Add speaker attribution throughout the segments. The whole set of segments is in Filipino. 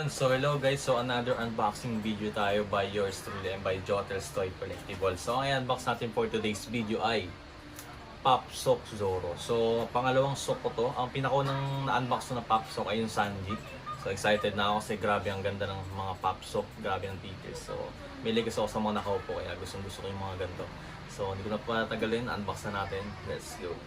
Speaker 1: So hello guys, so another unboxing video tayo by yours truly and by Jotel's Toy Collectibles. So ang i-unbox natin for today's video ay Pop Sock Zoro. So pangalawang sock ko to. Ang pinakaunang na-unbox ko na Pop Sock ay yung Sanji. So excited na ako kasi grabe ang ganda ng mga Pop Sock, grabe ang details. So may ligas ako sa mga nakaupo kaya gusto ko yung mga ganito. So hindi ko na patagalin, unbox na natin. Let's go!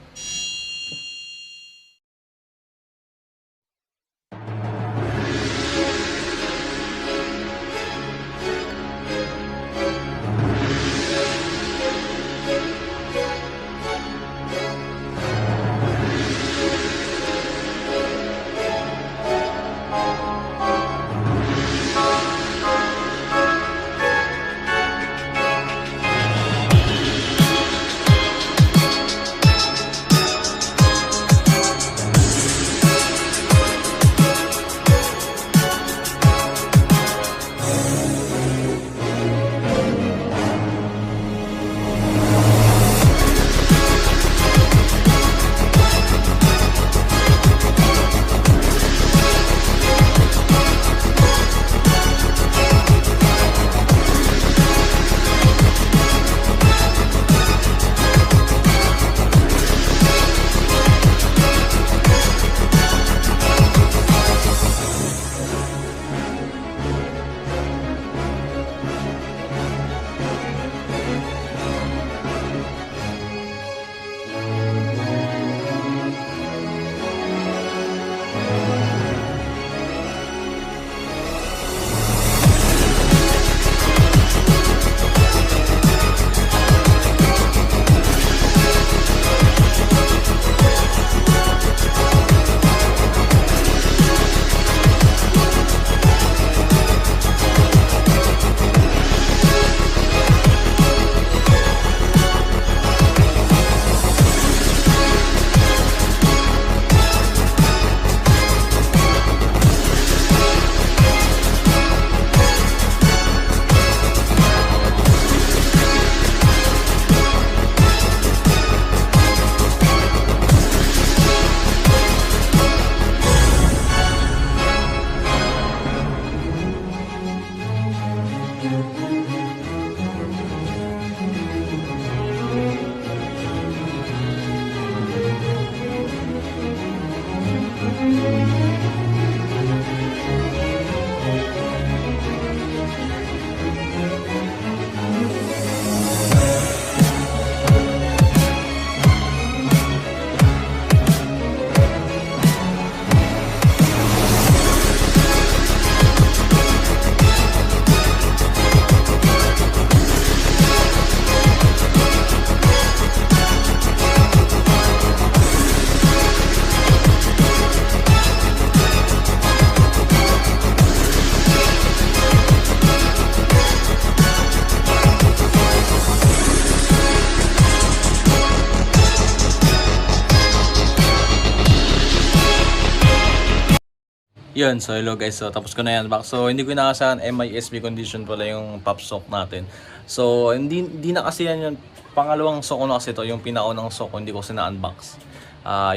Speaker 1: Yun, so hello guys, so tapos ko na yan back. So hindi ko inaasahan MISB condition pala yung Pop Sock natin. So hindi na kasi yan yung pangalawang sock ko na kasi ito, yung pinaunang sock ko hindi ko kasi na-unbox.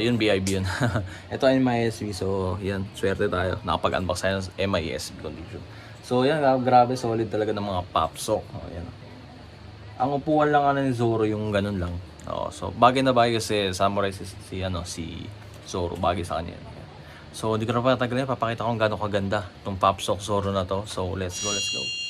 Speaker 1: Yun BIB yun. Ito ay MISB, so yan, swerte tayo, nakapag-unbox tayo ng MISB condition. So yan, grabe solid talaga ng mga Pop Sock. Yan. Ang upuan lang ni Zoro yung ganun lang. So bagay na bagay kasi samurai si Zoro, bagay sa kanya. So, hindi ko na patagalin, papakita ko kung gaano kaganda itong Pop Sock Zoro na to. So, let's go, let's go.